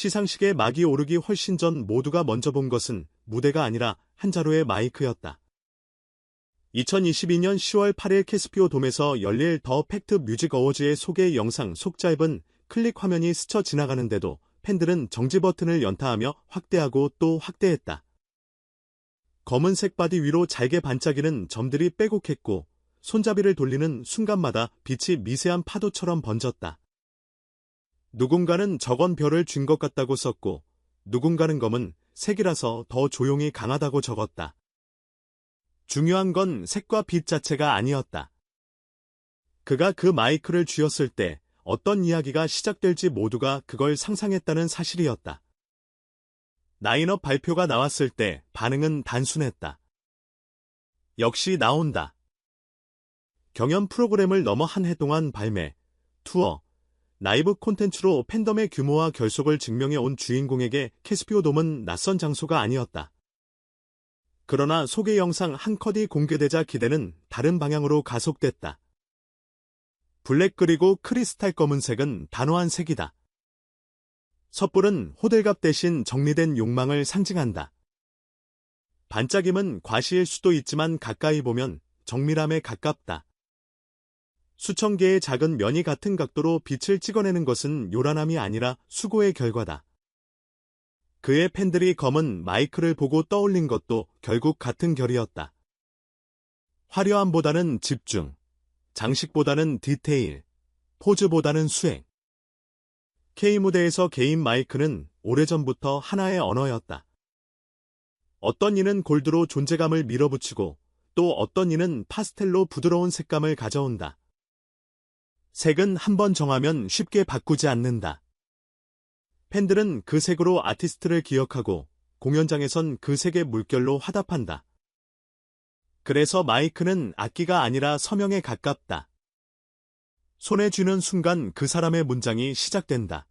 시상식에 막이 오르기 훨씬 전 모두가 먼저 본 것은 무대가 아니라 한 자루의 마이크였다. 2022년 10월 8일 캐스피오 돔에서 열릴 더 팩트 뮤직 어워즈의 소개 영상 속짧은 클릭 화면이 스쳐 지나가는데도 팬들은 정지 버튼을 연타하며 확대하고 또 확대했다. 검은색 바디 위로 잘게 반짝이는 점들이 빼곡했고 손잡이를 돌리는 순간마다 빛이 미세한 파도처럼 번졌다. 누군가는 저건 별을 준 것 같다고 썼고 누군가는 검은 색이라서 더 조용히 강하다고 적었다. 중요한 건 색과 빛 자체가 아니었다. 그가 그 마이크를 쥐었을 때 어떤 이야기가 시작될지 모두가 그걸 상상했다는 사실이었다. 라인업 발표가 나왔을 때 반응은 단순했다. 역시 나온다. 경연 프로그램을 넘어 한 해 동안 발매, 투어, 라이브 콘텐츠로 팬덤의 규모와 결속을 증명해온 주인공에게 캐스피오 돔은 낯선 장소가 아니었다. 그러나 소개 영상 한 컷이 공개되자 기대는 다른 방향으로 가속됐다. 블랙 그리고 크리스탈 검은색은 단호한 색이다. 섣불은 호들갑 대신 정리된 욕망을 상징한다. 반짝임은 과시일 수도 있지만 가까이 보면 정밀함에 가깝다. 수천 개의 작은 면이 같은 각도로 빛을 찍어내는 것은 요란함이 아니라 수고의 결과다. 그의 팬들이 검은 마이크를 보고 떠올린 것도 결국 같은 결이었다. 화려함보다는 집중, 장식보다는 디테일, 포즈보다는 수행. K무대에서 개인 마이크는 오래전부터 하나의 언어였다. 어떤 이는 골드로 존재감을 밀어붙이고 또 어떤 이는 파스텔로 부드러운 색감을 가져온다. 색은 한번 정하면 쉽게 바꾸지 않는다. 팬들은 그 색으로 아티스트를 기억하고 공연장에선 그 색의 물결로 화답한다. 그래서 마이크는 악기가 아니라 서명에 가깝다. 손에 쥐는 순간 그 사람의 문장이 시작된다.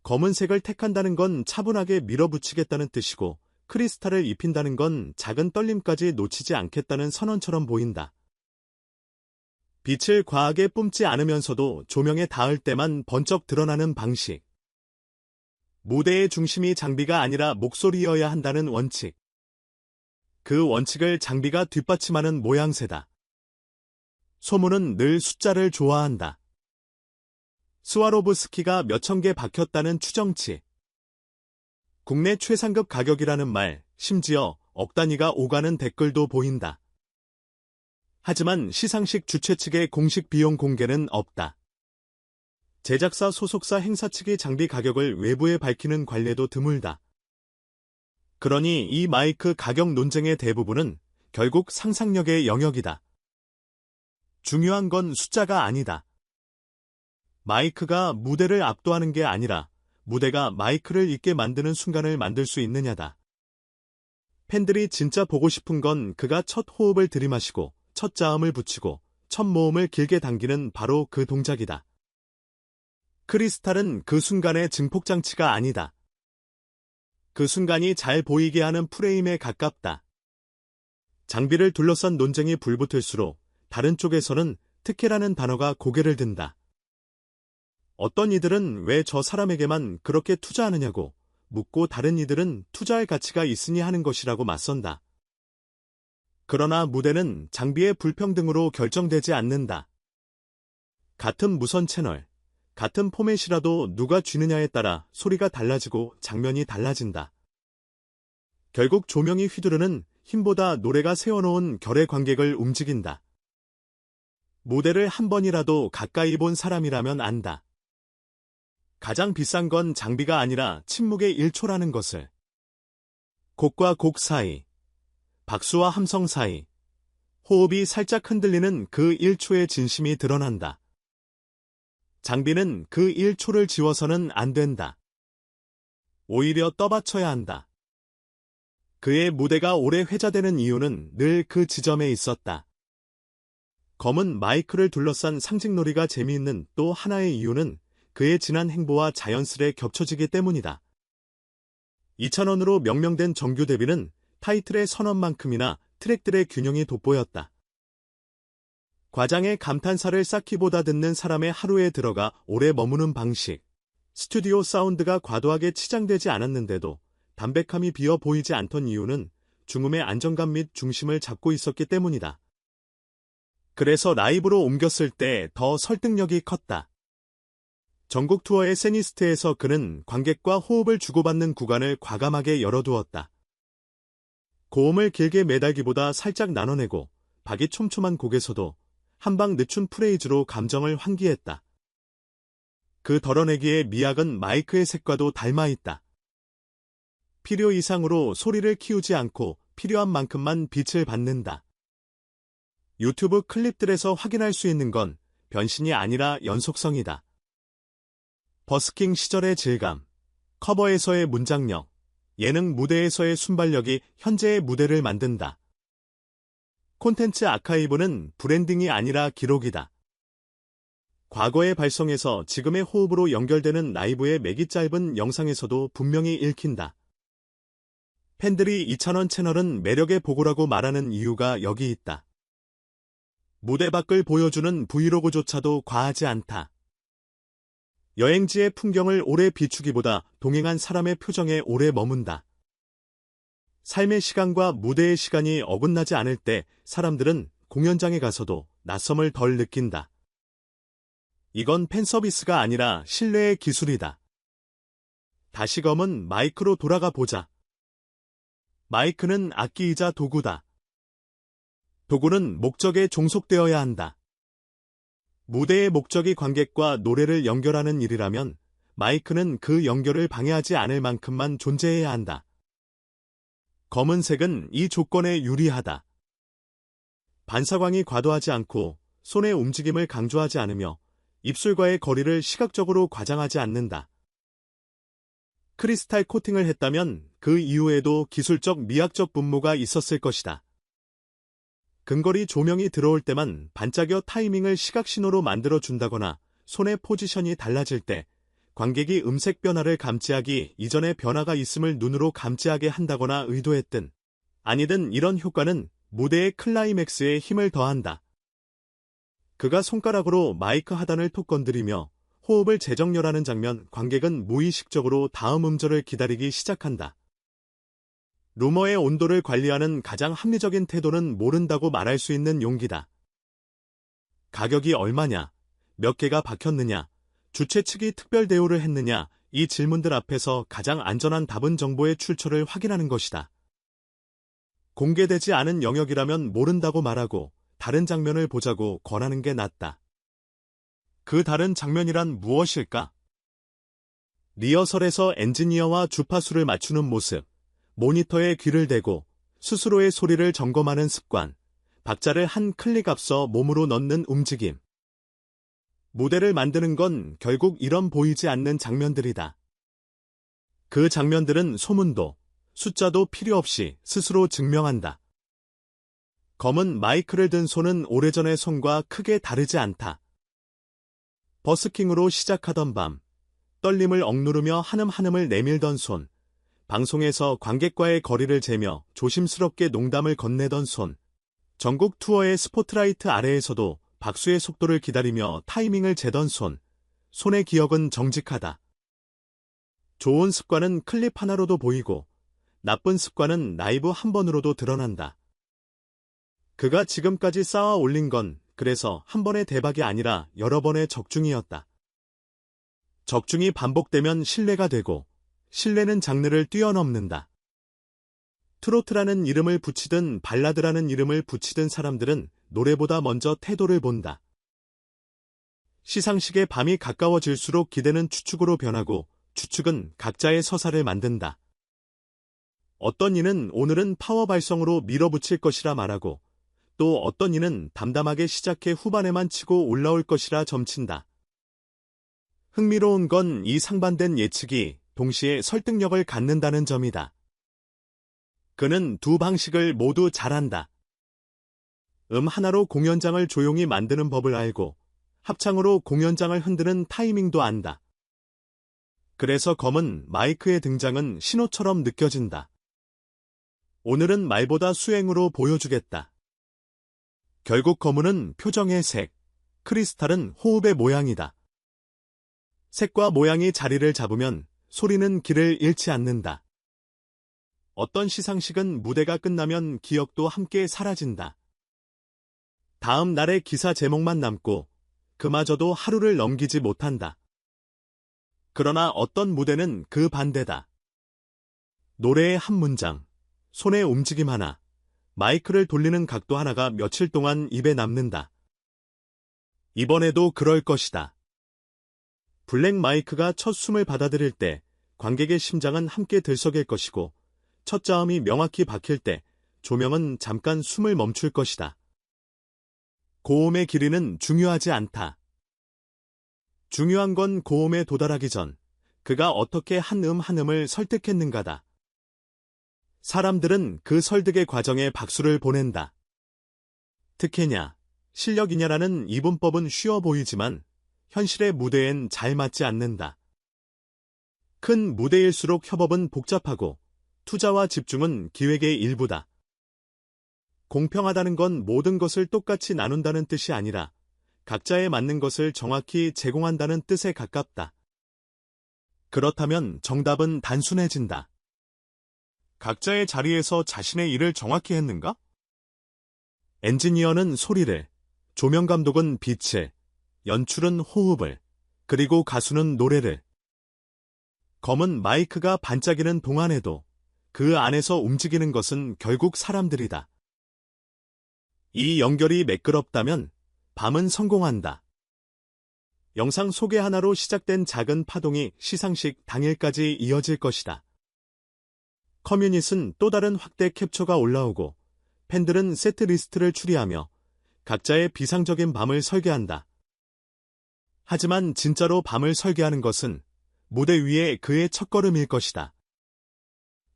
검은색을 택한다는 건 차분하게 밀어붙이겠다는 뜻이고 크리스탈을 입힌다는 건 작은 떨림까지 놓치지 않겠다는 선언처럼 보인다. 빛을 과하게 뿜지 않으면서도 조명에 닿을 때만 번쩍 드러나는 방식. 무대의 중심이 장비가 아니라 목소리여야 한다는 원칙. 그 원칙을 장비가 뒷받침하는 모양새다. 소문은 늘 숫자를 좋아한다. 스와로브스키가 몇천 개 박혔다는 추정치. 국내 최상급 가격이라는 말, 심지어 억 단위가 오가는 댓글도 보인다. 하지만 시상식 주최 측의 공식 비용 공개는 없다. 제작사 소속사 행사 측의 장비 가격을 외부에 밝히는 관례도 드물다. 그러니 이 마이크 가격 논쟁의 대부분은 결국 상상력의 영역이다. 중요한 건 숫자가 아니다. 마이크가 무대를 압도하는 게 아니라 무대가 마이크를 있게 만드는 순간을 만들 수 있느냐다. 팬들이 진짜 보고 싶은 건 그가 첫 호흡을 들이마시고 첫 자음을 붙이고 첫 모음을 길게 당기는 바로 그 동작이다. 크리스탈은 그 순간의 증폭장치가 아니다. 그 순간이 잘 보이게 하는 프레임에 가깝다. 장비를 둘러싼 논쟁이 불붙을수록 다른 쪽에서는 특혜라는 단어가 고개를 든다. 어떤 이들은 왜 저 사람에게만 그렇게 투자하느냐고 묻고 다른 이들은 투자할 가치가 있으니 하는 것이라고 맞선다. 그러나 무대는 장비의 불평등으로 결정되지 않는다. 같은 무선 채널, 같은 포맷이라도 누가 쥐느냐에 따라 소리가 달라지고 장면이 달라진다. 결국 조명이 휘두르는 힘보다 노래가 세워놓은 결의 관객을 움직인다. 무대를 한 번이라도 가까이 본 사람이라면 안다. 가장 비싼 건 장비가 아니라 침묵의 1초라는 것을. 곡과 곡 사이, 박수와 함성 사이, 호흡이 살짝 흔들리는 그 1초의 진심이 드러난다. 장비는 그 1초를 지워서는 안 된다. 오히려 떠받쳐야 한다. 그의 무대가 오래 회자되는 이유는 늘 그 지점에 있었다. 검은 마이크를 둘러싼 상징놀이가 재미있는 또 하나의 이유는 그의 진한 행보와 자연스레 겹쳐지기 때문이다. 2,000원으로 명명된 정규 데뷔는 타이틀의 선언만큼이나 트랙들의 균형이 돋보였다. 과장의 감탄사를 쌓기보다 듣는 사람의 하루에 들어가 오래 머무는 방식, 스튜디오 사운드가 과도하게 치장되지 않았는데도 담백함이 비어 보이지 않던 이유는 중음의 안정감 및 중심을 잡고 있었기 때문이다. 그래서 라이브로 옮겼을 때 더 설득력이 컸다. 전국 투어의 세니스트에서 그는 관객과 호흡을 주고받는 구간을 과감하게 열어두었다. 고음을 길게 매달기보다 살짝 나눠내고 박이 촘촘한 곡에서도 한방 늦춘 프레이즈로 감정을 환기했다. 그 덜어내기의 미학은 마이크의 색과도 닮아있다. 필요 이상으로 소리를 키우지 않고 필요한 만큼만 빛을 받는다. 유튜브 클립들에서 확인할 수 있는 건 변신이 아니라 연속성이다. 버스킹 시절의 질감, 커버에서의 문장력, 예능 무대에서의 순발력이 현재의 무대를 만든다. 콘텐츠 아카이브는 브랜딩이 아니라 기록이다. 과거의 발성에서 지금의 호흡으로 연결되는 라이브의 맥이 짧은 영상에서도 분명히 읽힌다. 팬들이 이찬원 채널은 매력의 보고라고 말하는 이유가 여기 있다. 무대 밖을 보여주는 브이로그조차도 과하지 않다. 여행지의 풍경을 오래 비추기보다 동행한 사람의 표정에 오래 머문다. 삶의 시간과 무대의 시간이 어긋나지 않을 때 사람들은 공연장에 가서도 낯섦을 덜 느낀다. 이건 팬서비스가 아니라 신뢰의 기술이다. 다시금은 마이크로 돌아가 보자. 마이크는 악기이자 도구다. 도구는 목적에 종속되어야 한다. 무대의 목적이 관객과 노래를 연결하는 일이라면 마이크는 그 연결을 방해하지 않을 만큼만 존재해야 한다. 검은색은 이 조건에 유리하다. 반사광이 과도하지 않고 손의 움직임을 강조하지 않으며 입술과의 거리를 시각적으로 과장하지 않는다. 크리스탈 코팅을 했다면 그 이후에도 기술적 미학적 분모가 있었을 것이다. 근거리 조명이 들어올 때만 반짝여 타이밍을 시각신호로 만들어준다거나 손의 포지션이 달라질 때 관객이 음색 변화를 감지하기 이전에 변화가 있음을 눈으로 감지하게 한다거나 의도했든 아니든 이런 효과는 무대의 클라이맥스에 힘을 더한다. 그가 손가락으로 마이크 하단을 톡 건드리며 호흡을 재정렬하는 장면, 관객은 무의식적으로 다음 음절을 기다리기 시작한다. 루머의 온도를 관리하는 가장 합리적인 태도는 모른다고 말할 수 있는 용기다. 가격이 얼마냐, 몇 개가 박혔느냐, 주최 측이 특별 대우를 했느냐, 이 질문들 앞에서 가장 안전한 답은 정보의 출처를 확인하는 것이다. 공개되지 않은 영역이라면 모른다고 말하고 다른 장면을 보자고 권하는 게 낫다. 그 다른 장면이란 무엇일까? 리허설에서 엔지니어와 주파수를 맞추는 모습, 모니터에 귀를 대고 스스로의 소리를 점검하는 습관, 박자를 한 클릭 앞서 몸으로 넣는 움직임. 무대를 만드는 건 결국 이런 보이지 않는 장면들이다. 그 장면들은 소문도, 숫자도 필요 없이 스스로 증명한다. 검은 마이크를 든 손은 오래전의 손과 크게 다르지 않다. 버스킹으로 시작하던 밤, 떨림을 억누르며 한음한음을 내밀던 손, 방송에서 관객과의 거리를 재며 조심스럽게 농담을 건네던 손, 전국 투어의 스포트라이트 아래에서도 박수의 속도를 기다리며 타이밍을 재던 손, 손의 기억은 정직하다. 좋은 습관은 클립 하나로도 보이고 나쁜 습관은 라이브 한 번으로도 드러난다. 그가 지금까지 쌓아 올린 건 그래서 한 번의 대박이 아니라 여러 번의 적중이었다. 적중이 반복되면 신뢰가 되고 신뢰는 장르를 뛰어넘는다. 트로트라는 이름을 붙이든 발라드라는 이름을 붙이든 사람들은 노래보다 먼저 태도를 본다. 시상식의 밤이 가까워질수록 기대는 추측으로 변하고 추측은 각자의 서사를 만든다. 어떤 이는 오늘은 파워 발성으로 밀어붙일 것이라 말하고 또 어떤 이는 담담하게 시작해 후반에만 치고 올라올 것이라 점친다. 흥미로운 건 이 상반된 예측이 동시에 설득력을 갖는다는 점이다. 그는 두 방식을 모두 잘한다. 하나로 공연장을 조용히 만드는 법을 알고 합창으로 공연장을 흔드는 타이밍도 안다. 그래서 검은 마이크의 등장은 신호처럼 느껴진다. 오늘은 말보다 수행으로 보여주겠다. 결국 검은은 표정의 색, 크리스탈은 호흡의 모양이다. 색과 모양이 자리를 잡으면 소리는 길을 잃지 않는다. 어떤 시상식은 무대가 끝나면 기억도 함께 사라진다. 다음 날의 기사 제목만 남고 그마저도 하루를 넘기지 못한다. 그러나 어떤 무대는 그 반대다. 노래의 한 문장, 손의 움직임 하나, 마이크를 돌리는 각도 하나가 며칠 동안 입에 남는다. 이번에도 그럴 것이다. 블랙 마이크가 첫 숨을 받아들일 때 관객의 심장은 함께 들썩일 것이고 첫 자음이 명확히 박힐 때 조명은 잠깐 숨을 멈출 것이다. 고음의 길이는 중요하지 않다. 중요한 건 고음에 도달하기 전 그가 어떻게 한 한 음을 설득했는가다. 사람들은 그 설득의 과정에 박수를 보낸다. 특혜냐, 실력이냐라는 이분법은 쉬워 보이지만 현실의 무대엔 잘 맞지 않는다. 큰 무대일수록 협업은 복잡하고 투자와 집중은 기획의 일부다. 공평하다는 건 모든 것을 똑같이 나눈다는 뜻이 아니라 각자에 맞는 것을 정확히 제공한다는 뜻에 가깝다. 그렇다면 정답은 단순해진다. 각자의 자리에서 자신의 일을 정확히 했는가? 엔지니어는 소리를, 조명감독은 빛을, 연출은 호흡을, 그리고 가수는 노래를. 검은 마이크가 반짝이는 동안에도 그 안에서 움직이는 것은 결국 사람들이다. 이 연결이 매끄럽다면 밤은 성공한다. 영상 소개 하나로 시작된 작은 파동이 시상식 당일까지 이어질 것이다. 커뮤닛은 또 다른 확대 캡처가 올라오고 팬들은 세트리스트를 추리하며 각자의 비상적인 밤을 설계한다. 하지만 진짜로 밤을 설계하는 것은 무대 위에 그의 첫걸음일 것이다.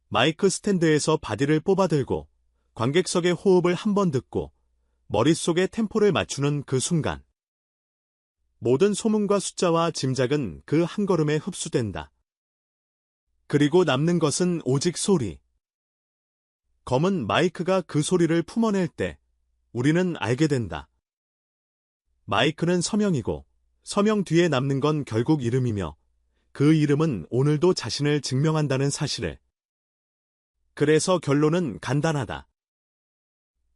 마이크 스탠드에서 바디를 뽑아들고 관객석의 호흡을 한 번 듣고 머릿속에 템포를 맞추는 그 순간. 모든 소문과 숫자와 짐작은 그 한 걸음에 흡수된다. 그리고 남는 것은 오직 소리. 검은 마이크가 그 소리를 품어낼 때 우리는 알게 된다. 마이크는 서명이고 서명 뒤에 남는 건 결국 이름이며 그 이름은 오늘도 자신을 증명한다는 사실을. 그래서 결론은 간단하다.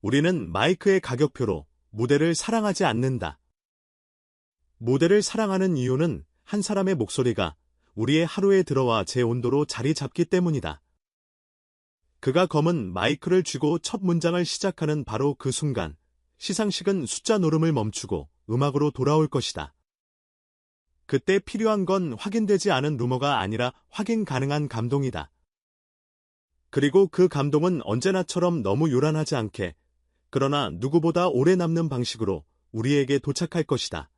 우리는 마이크의 가격표로 무대를 사랑하지 않는다. 무대를 사랑하는 이유는 한 사람의 목소리가 우리의 하루에 들어와 제 온도로 자리 잡기 때문이다. 그가 검은 마이크를 쥐고 첫 문장을 시작하는 바로 그 순간, 시상식은 숫자 노름을 멈추고 음악으로 돌아올 것이다. 그때 필요한 건 확인되지 않은 루머가 아니라 확인 가능한 감동이다. 그리고 그 감동은 언제나처럼 너무 요란하지 않게, 그러나 누구보다 오래 남는 방식으로 우리에게 도착할 것이다.